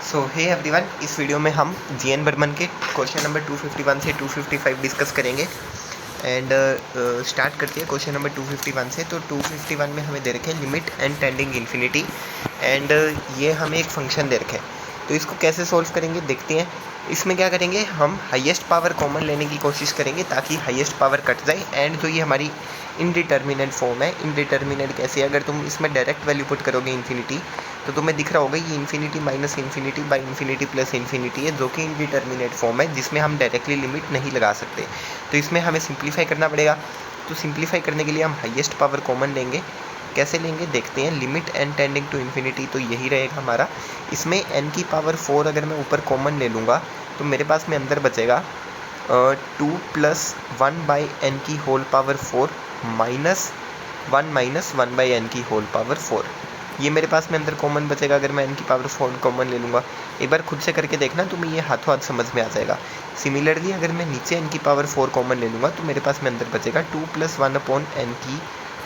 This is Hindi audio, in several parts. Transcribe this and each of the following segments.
सो हे एवरीवन, इस वीडियो में हम जीएन बर्मन के क्वेश्चन नंबर 251 से 255 डिस्कस करेंगे। एंड स्टार्ट करते हैं क्वेश्चन नंबर 251 से। तो 251 में हमें दे रखे हैं limit and tending infinity, and ये हमें एक फंक्शन दे रखे हैं। तो इसको कैसे सोल्व करेंगे देखते हैं। इसमें क्या करेंगे, हम हाईएस्ट पावर कॉमन लेने की कोशिश करेंगे ताकि हाईएस्ट पावर कट जाए। एंड जो ये हमारी इनडिटर्मिनेट फॉर्म है, इनडिटर्मिनेट कैसे, अगर तुम इसमें डायरेक्ट वैल्यू पुट करोगे इन्फिनिटी, तो तुम्हें दिख रहा होगा ये infinity minus infinity by infinity plus infinity है, जो कि इनडिटर्मिनेट फॉर्म है जिसमें हम डायरेक्टली लिमिट नहीं लगा सकते। तो इसमें हमें सिंप्लीफाई करना पड़ेगा। तो सिंप्लीफाई करने के लिए हम हाईएस्ट पावर कॉमन लेंगे। कैसे लेंगे देखते हैं। Limit n tending to infinity, तो यही रहेगा हमारा। इसमें n की पावर 4 अगर मैं ऊपर कॉमन ले लूँगा तो मेरे पास में अंदर बचेगा 2 प्लस 1 बाई एन की whole power 4 minus 1 by n की होल पावर 4। ये मेरे पास में अंदर कॉमन बचेगा अगर मैं n की पावर 4 कॉमन ले लूँगा। एक बार खुद से करके देखना, तुम्हें ये हाथों हाथ समझ में आ जाएगा। सिमिलरली अगर मैं नीचे n की पावर 4 कॉमन ले लूँगा तो मेरे पास में अंदर बचेगा 2 प्लस 1 अपॉन एन की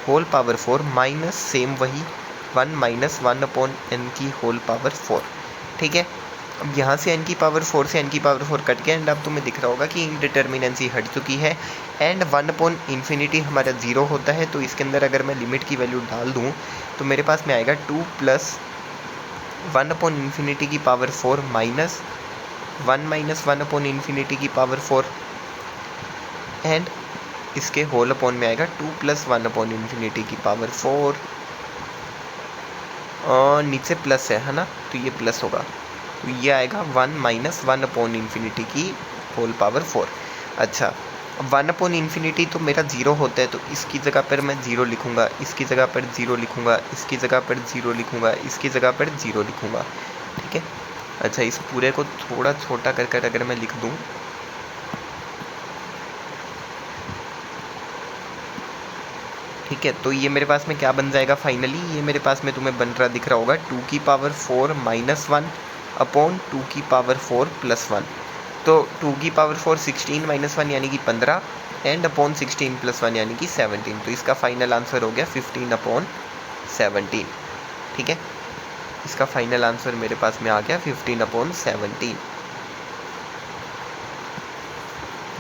होल पावर 4 माइनस सेम वही 1 माइनस 1 अपॉन एन की होल पावर 4। ठीक है, अब यहाँ से n की पावर 4 से n की पावर 4 कट गया। एंड अब तुम्हें दिख रहा होगा कि इनडिटर्मिनेंसी हट चुकी है। एंड 1 अपॉन इन्फिनिटी हमारा 0 होता है। तो इसके अंदर अगर मैं लिमिट की वैल्यू डाल दूँ तो मेरे पास में आएगा 2 प्लस 1 अपॉन इन्फिनिटी की पावर 4 माइनस 1 अपॉन इन्फिनिटी की पावर 4, एंड इसके होल अपॉन में आएगा 2 प्लस 1 अपॉन इन्फिनिटी की पावर 4। और नीचे प्लस है ना, तो ये प्लस होगा, तो ये आएगा 1 माइनस 1 अपॉन इन्फिनिटी की होल पावर 4। अच्छा, 1 अपॉन इन्फिनिटी तो मेरा 0 होता है, तो इसकी जगह पर मैं 0 लिखूँगा, इसकी जगह पर 0 लिखूँगा, इसकी जगह पर 0 लिखूँगा, इसकी जगह पर 0 लिखूँगा। ठीक है। अच्छा, इस पूरे को थोड़ा छोटा कर कर अगर मैं लिख दूँ, ठीक है, तो ये मेरे पास में क्या बन जाएगा फाइनली, ये मेरे पास में तुम्हें बन रहा दिख रहा होगा 2 की पावर 4 माइनस 1 अपॉन 2 की पावर 4 प्लस 1। तो 2 की पावर 4 16 माइनस 1 यानी कि 15, एंड अपॉन 16 प्लस 1 यानी कि 17। तो इसका फाइनल आंसर हो गया 15 अपॉन 17। ठीक है, इसका फाइनल आंसर मेरे पास में आ गया 15 अपॉन 17।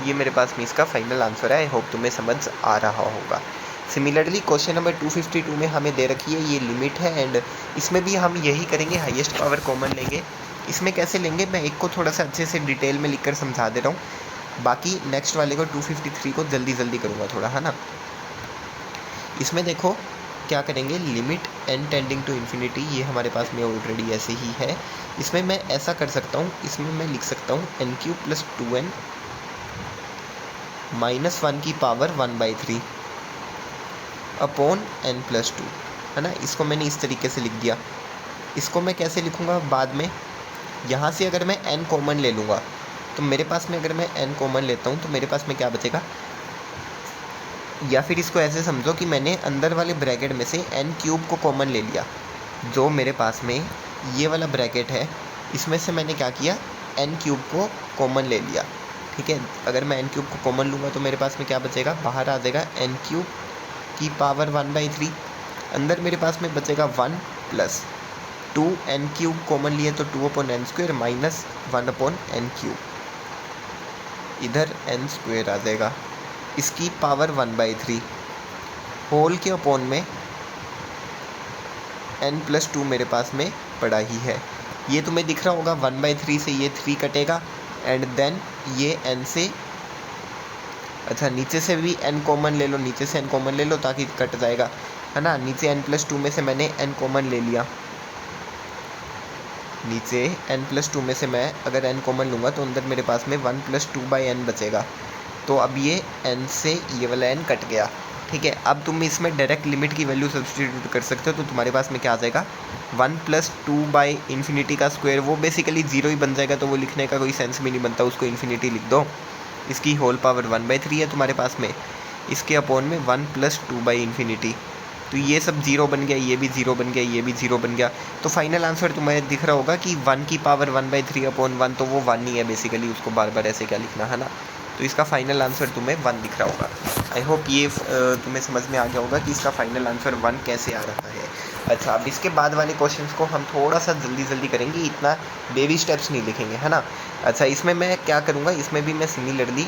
ये मेरे पास में इसका फाइनल आंसर है। आई होप तुम्हें समझ आ रहा होगा। सिमिलरली क्वेश्चन नंबर 252 में हमें दे रखी है ये लिमिट है, एंड इसमें भी हम यही करेंगे, हाईएस्ट पावर कॉमन लेंगे। इसमें कैसे लेंगे मैं एक को थोड़ा सा अच्छे से डिटेल में लिखकर समझा दे रहा हूँ, बाकी नेक्स्ट वाले को 253 को जल्दी जल्दी करूँगा थोड़ा, है ना। इसमें देखो क्या करेंगे, limit n tending to infinity, ये हमारे पास में ऑलरेडी ऐसे ही है। इसमें मैं ऐसा कर सकता हूँ, इसमें मैं लिख सकता हूँ N cube plus 2n minus 1 की पावर 1/3 अपॉन n प्लस 2, है ना। इसको मैंने इस तरीके से लिख दिया। इसको मैं कैसे लिखूँगा बाद में, यहाँ से अगर मैं n कॉमन ले लूँगा तो मेरे पास में, अगर मैं n कॉमन लेता हूँ तो मेरे पास में क्या बचेगा, या फिर इसको ऐसे समझो कि मैंने अंदर वाले ब्रैकेट में से n क्यूब को कॉमन ले लिया। जो मेरे पास में ये वाला ब्रैकेट है, इसमें से मैंने क्या किया, n क्यूब को कॉमन ले लिया। ठीक है, अगर मैं n क्यूब को कॉमन लूँगा तो मेरे पास में क्या बचेगा, बाहर आ जाएगा n क्यूब की पावर 1/3। अंदर मेरे पास में बचेगा 1 प्लस 2 n क्यूब कॉमन लिए तो 2 upon n square minus 1 upon n cube, इधर n स्क्वेयर आ जाएगा, इसकी पावर 1/3 होल के अपॉन में n प्लस 2 मेरे पास में पड़ा ही है। ये तुम्हें दिख रहा होगा 1/3 से ये 3 कटेगा, एंड देन ये n से, अच्छा नीचे से भी n कॉमन ले लो, नीचे से n कॉमन ले लो ताकि कट जाएगा, है ना। नीचे n प्लस 2 में से मैंने n कॉमन ले लिया, नीचे n प्लस 2 में से मैं अगर n कॉमन लूँगा तो अंदर मेरे पास में 1 प्लस 2 बाई n बचेगा। तो अब ये n से ये वाला n कट गया। ठीक है, अब तुम इसमें डायरेक्ट लिमिट की वैल्यू सब्स्टिट्यूट कर सकते हो, तो तुम्हारे पास में क्या आ जाएगा, 1 प्लस 2 बाई इन्फिनिटी का स्क्वायर, वो बेसिकली 0 ही बन जाएगा, तो वो लिखने का कोई सेंस भी नहीं बनता, उसको इन्फिनिटी लिख दो। इसकी होल पावर 1/3 है तुम्हारे पास में, इसके अपॉन में 1 प्लस 2 बाई इन्फिनिटी, तो ये सब 0 बन गया, ये भी 0 बन गया, ये भी 0 बन गया। तो फाइनल आंसर तुम्हें दिख रहा होगा कि 1 की पावर 1/3 अपॉन 1, तो वो 1 ही है बेसिकली, उसको बार बार ऐसे क्या लिखना, है ना। तो इसका फाइनल आंसर तुम्हें 1 दिख रहा होगा। आई होप ये तुम्हें समझ में आ गया होगा कि इसका फाइनल आंसर 1 कैसे आ रहा है। अच्छा, अब इसके बाद वाले क्वेश्चंस को हम थोड़ा सा जल्दी करेंगे, इतना बेबी स्टेप्स नहीं लिखेंगे, है ना। अच्छा, इसमें मैं क्या करूँगा, इसमें भी मैं similarly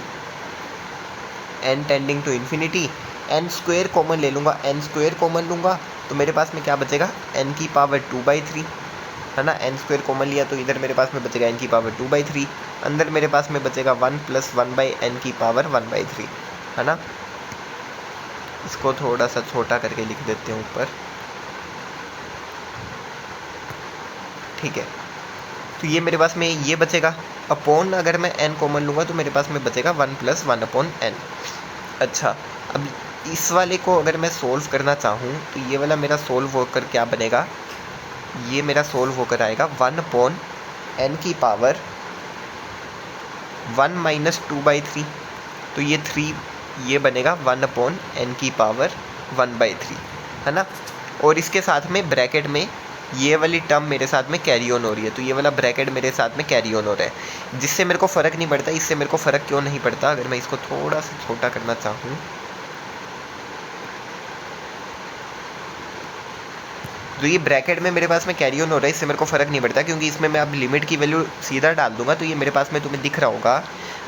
n tending to infinity n square common ले लूँगा। n स्क्वायर कॉमन लूँगा तो मेरे पास में क्या बचेगा, n की पावर 2/3, है ना। n स्क्वायर कॉमन लिया तो इधर मेरे पास में बचेगा n की पावर 2/3, अंदर मेरे पास में बचेगा 1 + 1/n की पावर 1/3, है ना। इसको थोड़ा सा छोटा करके लिख देते हैं ऊपर, ठीक है। तो ये मेरे पास में ये बचेगा अपॉन, अगर मैं n कॉमन लूँगा तो मेरे पास में बचेगा 1 + 1/n। अच्छा, अब इस वाले को अगर मैं सोल्व करना चाहूँ तो ये वाला मेरा सोल्व होकर क्या बनेगा, ये मेरा सोल्व होकर आएगा 1/n की पावर 1 - 2/3, तो ये 3 ये बनेगा 1/n की पावर 1/3, है ना। और इसके साथ में ब्रैकेट में ये वाली टर्म मेरे साथ में कैरी ऑन हो रही है, तो ये वाला ब्रैकेट मेरे साथ में कैरी ऑन हो रहा है, जिससे मेरे को फ़र्क नहीं पड़ता। इससे मेरे को फ़र्क क्यों नहीं पड़ता, अगर मैं इसको थोड़ा सा छोटा करना चाहूँ तो ये ब्रैकेट में मेरे पास में कैरी ऑन हो रहा है, इससे मेरे को फ़र्क नहीं पड़ता, क्योंकि इसमें मैं अब लिमिट की वैल्यू सीधा डाल दूंगा। तो ये मेरे पास में तुम्हें दिख रहा होगा,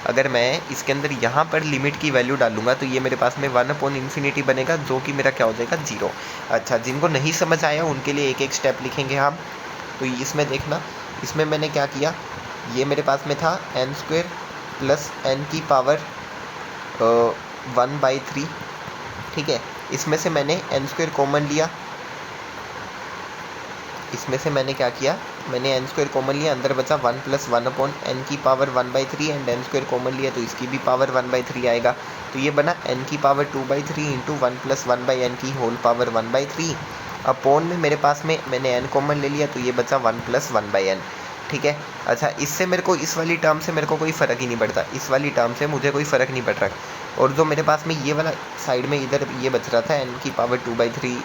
अगर मैं इसके अंदर यहाँ पर लिमिट की वैल्यू डालूंगा तो ये मेरे पास में 1/∞ बनेगा, जो कि मेरा क्या हो जाएगा, 0। अच्छा, जिनको नहीं समझ आया उनके लिए एक एक स्टेप लिखेंगे हम। तो इसमें देखना, इसमें मैंने क्या किया, ये मेरे पास में था n² + n की पावर 1/3, ठीक है। इसमें से मैंने n² कॉमन लिया, इसमें से मैंने क्या किया, मैंने n² कॉमन लिया, अंदर बचा 1 + 1/n की पावर 1/3 एंड n² कॉमन लिया तो इसकी भी पावर 1/3 आएगा। तो ये बना n की पावर 2/3 × 1 + 1/n की होल पावर 1/3 अपॉन में मेरे पास में मैंने n कॉमन ले लिया तो ये बचा 1 + 1/n, ठीक है। अच्छा, इससे मेरे को इस वाली टर्म से मेरे को कोई फ़र्क ही नहीं पड़ता, इस वाली टर्म से मुझे कोई फ़र्क नहीं पड़ रहा। और जो मेरे पास में ये वाला साइड में इधर ये बच रहा था n की पावर 2/3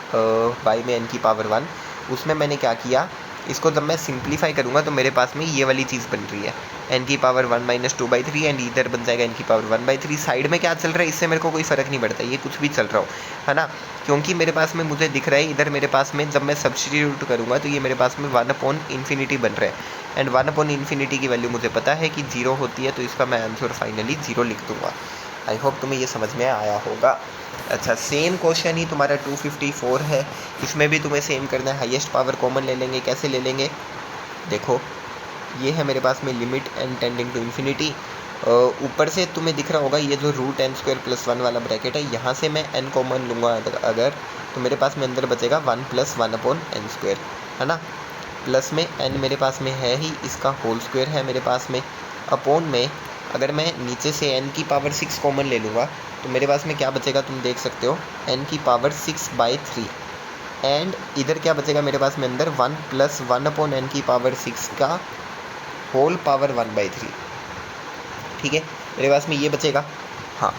बाई में n की पावर 1, उसमें मैंने क्या किया, इसको जब मैं सिंप्लीफाई करूँगा तो मेरे पास में ये वाली चीज़ बन रही है, n की पावर 1 - 2/3 एंड इधर बन जाएगा n की पावर 1/3। साइड में क्या चल रहा है इससे मेरे को कोई फ़र्क नहीं पड़ता, ये कुछ भी चल रहा हो, है ना, क्योंकि मेरे पास में मुझे दिख रहा है इधर मेरे पास में जब मैं सब्स्टिट्यूट करूँगा तो ये मेरे पास में 1/∞ बन रहा है एंड 1/∞ की वैल्यू मुझे पता है कि 0 होती है, तो इसका मैं आंसर फाइनली 0 लिख दूँगा। आई होप तुम्हें ये समझ में आया होगा। अच्छा, सेम क्वेश्चन ही तुम्हारा 254 है, इसमें भी तुम्हें सेम करना है, हाईएस्ट पावर कॉमन ले लेंगे। कैसे ले लेंगे, देखो ये है मेरे पास में limit n tending to infinity, ऊपर से तुम्हें दिख रहा होगा ये जो √n² + 1 वाला ब्रैकेट है, यहाँ से मैं n कॉमन लूँगा अगर, तो मेरे पास में अंदर बचेगा 1 + 1/n², है ना। प्लस में n मेरे पास में है ही, इसका होल स्क्वायर है मेरे पास में, अपॉन में अगर मैं नीचे से n की पावर 6 कॉमन ले लूँगा तो मेरे पास में क्या बचेगा, तुम देख सकते हो n की पावर 6/3 एंड इधर क्या बचेगा मेरे पास में अंदर 1 + 1/n की पावर 6 का होल पावर 1/3, ठीक है। मेरे पास में ये बचेगा, हाँ।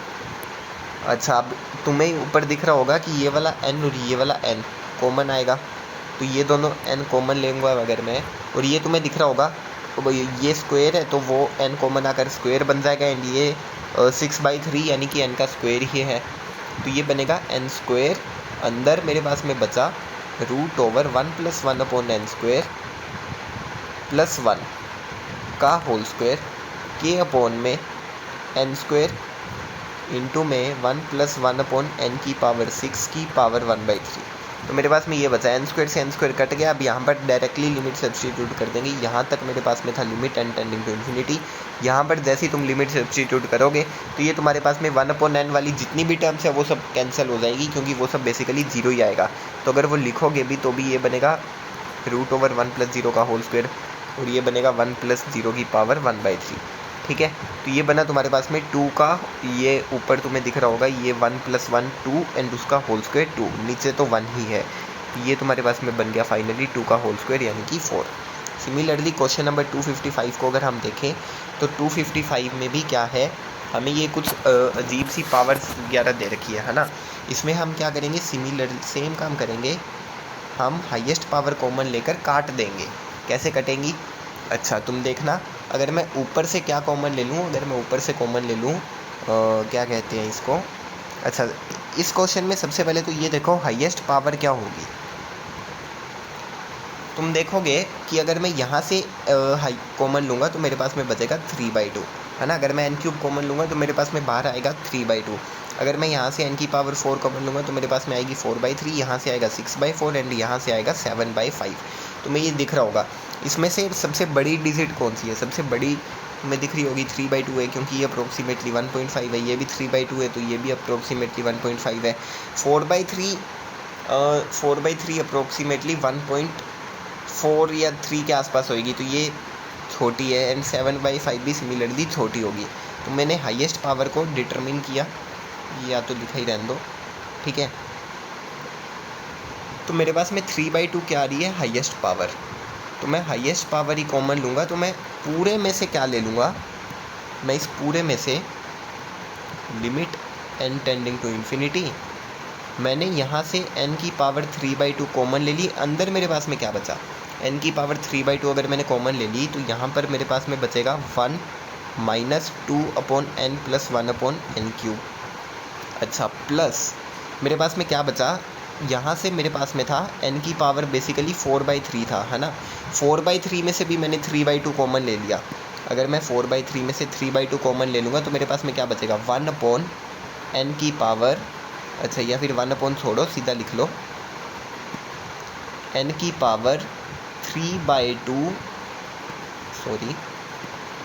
अच्छा, अब तुम्हें ऊपर दिख रहा होगा कि ये वाला n और ये वाला n कॉमन आएगा, तो ये दोनों n कॉमन लेंगे अगर मैं, और ये तुम्हें दिख रहा होगा तो ये स्क्वायर है तो वो n कॉमन आकर स्क्वायर बन जाएगा एंड ये 6/3 यानी कि n का स्क्वायर ही है, तो ये बनेगा n²। अंदर मेरे पास में बचा √1 + 1/n² + 1 का होल स्क्वायर के अपॉन में n² इंटू में 1 + 1/n की पावर 6 की पावर 1/3, तो मेरे पास में ये बचा n² से n² कट गया। अब यहाँ पर डायरेक्टली लिमिट सब्स्टिट्यूट कर देंगे, यहाँ तक मेरे पास में था limit n tending to infinity, यहाँ पर जैसे ही तुम लिमिट सब्स्टिट्यूट करोगे तो ये तुम्हारे पास में 1/n वाली जितनी भी टर्म्स है वो सब कैंसिल हो जाएगी, क्योंकि वो सब बेसिकली 0 ही आएगा। तो अगर वो लिखोगे भी तो भी ये बनेगा √1 + 0 का होल स्क्वायर और ये बनेगा 1 + 0 की पावर 1/3, ठीक है। तो ये बना तुम्हारे पास में 2 का, ये ऊपर तुम्हें दिख रहा होगा ये 1 + 1 2 एंड उसका होल स्क्वायर 2, नीचे तो 1 ही है, ये तुम्हारे पास में बन गया फाइनली 2 का होल स्क्वायर यानी कि 4। सिमिलरली क्वेश्चन नंबर 255 को अगर हम देखें तो 255 में भी क्या है, हमें ये कुछ अजीब सी पावर्स वगैरह दे रखी है ना। इसमें हम क्या करेंगे, सिमिलर सेम काम करेंगे, हम हाईएस्ट पावर कॉमन लेकर काट देंगे। कैसे कटेंगी, अच्छा तुम देखना, अगर मैं ऊपर से क्या कॉमन ले लूँ, अगर मैं ऊपर से कॉमन ले लूँ क्या कहते हैं इसको, अच्छा इस क्वेश्चन में सबसे पहले तो ये देखो हाईएस्ट पावर क्या होगी। तुम देखोगे कि अगर मैं यहाँ से हाई कॉमन लूँगा तो मेरे पास में बचेगा 3/2, है ना। अगर मैं n³ कॉमन लूँगा तो मेरे पास में बाहर आएगा 3/2। अगर मैं यहाँ से n की पावर 4 कॉमन लूँगा तो मेरे पास में आएगी 4/3, यहाँ से आएगा 6/4 एंड यहाँ से आएगा 7/5। तुम्हें ये दिख रहा होगा। इसमें से सबसे बड़ी डिजिट कौन सी है, सबसे बड़ी तुम्हें दिख रही होगी 3/2 है, क्योंकि ये अप्रोक्सीमेटली 1.5 है, ये भी 3/2 है तो ये भी अप्रोक्सीमेटली 1.5 है। 4/3 अप्रोक्सीमेटली 1.4 या 3 के आसपास होगी, तो ये छोटी है। एंड 7/5 भी सिमिलरली छोटी होगी। तो मैंने हाईएस्ट पावर को डिटरमिन किया, या तो दिखाई रहने दो, ठीक है। तो मेरे पास में 3/2 क्या आ रही है, हाईएस्ट पावर। तो मैं हाईएस्ट पावर ही कॉमन लूँगा, तो मैं पूरे में से क्या ले लूँगा, मैं इस पूरे में से limit n tending to infinity, मैंने यहाँ से n की पावर 3/2 कॉमन ले ली। अंदर मेरे पास में क्या बचा, n की पावर 3/2 अगर मैंने कॉमन ले ली तो यहाँ पर मेरे पास में बचेगा 1 - 2/n + 1/n³। अच्छा प्लस मेरे पास में क्या बचा, यहाँ से मेरे पास में था n की पावर बेसिकली 4/3 था, है ना। 4/3 में से भी मैंने 3/2 कॉमन ले लिया। अगर मैं 4/3 में से 3/2 कॉमन ले लूँगा तो मेरे पास में क्या बचेगा, 1/n की पावर, अच्छा या फिर 1 छोड़ो सीधा लिख लो, n की पावर 3/2, सॉरी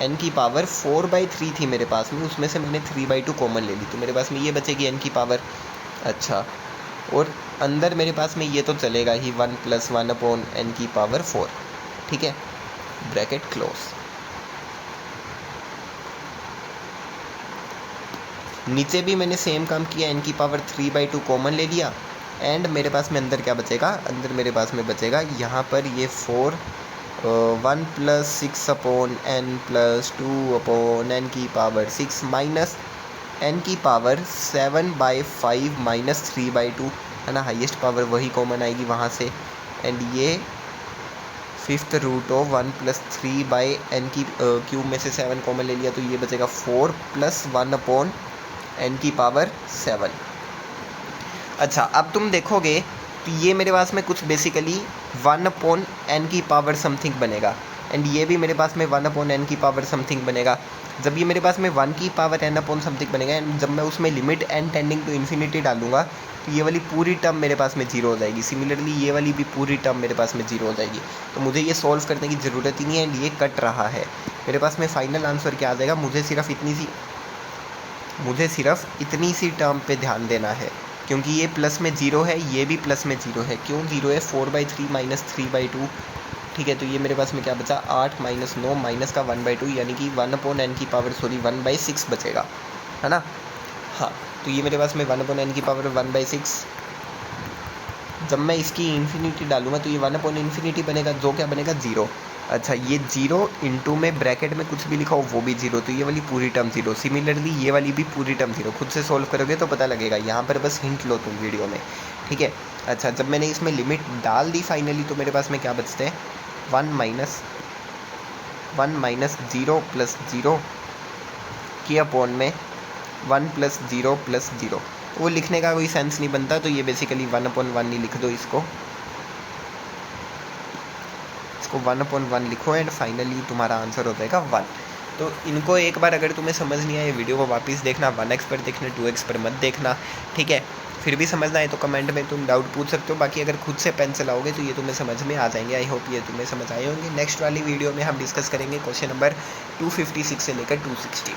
n की पावर 4/3 थी मेरे पास में, उसमें से मैंने 3/2 कॉमन ले ली, तो मेरे पास में ये बचेगी n की पावर। अच्छा और अंदर मेरे पास में ये तो चलेगा ही 1 + 1/n की पावर 4, ठीक है, ब्रैकेट क्लोज। नीचे भी मैंने सेम काम किया, n की पावर 3/2 कॉमन ले लिया एंड मेरे पास में अंदर क्या बचेगा, अंदर मेरे पास में बचेगा यहाँ पर ये 4 1 + 6/n + 2/n की पावर 6 माइनस n की पावर 7/5 माइनस 3/2, है ना। हाईएस्ट पावर वही कॉमन आएगी वहाँ से। एंड ये 5th रूट ऑफ 1 + 3/n की क्यूब में से 7 कॉमन ले लिया, तो ये बचेगा 4 + 1/n की पावर 7। अच्छा अब तुम देखोगे तो ये मेरे पास में कुछ बेसिकली 1/n की पावर समथिंग बनेगा एंड ये भी मेरे पास में 1/n की पावर समथिंग बनेगा। जब ये मेरे पास में 1 की पावर n/ समथिंग बनेगा एंड जब मैं उसमें limit n tending to infinity डालूंगा तो ये वाली पूरी टर्म मेरे पास में 0 हो जाएगी। सिमिलरली ये वाली भी पूरी टर्म मेरे पास में 0 हो जाएगी। तो मुझे ये सॉल्व करने की ज़रूरत ही नहीं है एंड ये कट रहा है। मेरे पास में फाइनल आंसर क्या आ जाएगा, मुझे सिर्फ इतनी सी टर्म पे ध्यान देना है, क्योंकि ये प्लस में 0 है, ये भी प्लस में 0 है। क्यों 0 है, 4/3 माइनस 3/2, ठीक है। तो ये मेरे पास में क्या बचा, 8 - 9 माइनस का 1/2 यानी कि 1/n की पावर 1/6 बचेगा, है ना। हाँ तो ये मेरे पास में 1/n की पावर 1/6, जब मैं इसकी इन्फिनिटी डालूंगा तो ये 1/∞ बनेगा, जो क्या बनेगा 0। अच्छा ये 0 इंटू में ब्रैकेट में कुछ भी लिखा हो वो भी 0, तो ये वाली पूरी टर्म 0। सिमिलरली ये वाली भी पूरी टर्म 0। खुद से सोल्व करोगे तो पता लगेगा, यहाँ पर बस हिंट लो तुम वीडियो में, ठीक है। अच्छा जब मैंने इसमें लिमिट डाल दी फाइनली तो मेरे पास में क्या बचते हैं, 1 - 0 + 0 के अपॉन में 1 + 0 + 0। वो लिखने का कोई सेंस नहीं बनता, तो ये बेसिकली 1/1 ही लिख दो, इसको 1/1 लिखो एंड फाइनली तुम्हारा आंसर हो जाएगा 1। तो इनको एक बार अगर तुम्हें समझ नहीं आए वीडियो को वापस देखना, 1x पर देखना, 2x पर मत देखना, ठीक है। फिर भी समझना है तो कमेंट में तुम डाउट पूछ सकते हो, बाकी अगर खुद से पेन चलाओगे तो ये तुम्हें समझ में आ जाएंगे। आई होप ये तुम्हें समझ आए होंगे। नेक्स्ट वाली वीडियो में हम डिस्कस करेंगे क्वेश्चन नंबर 256 से लेकर 260।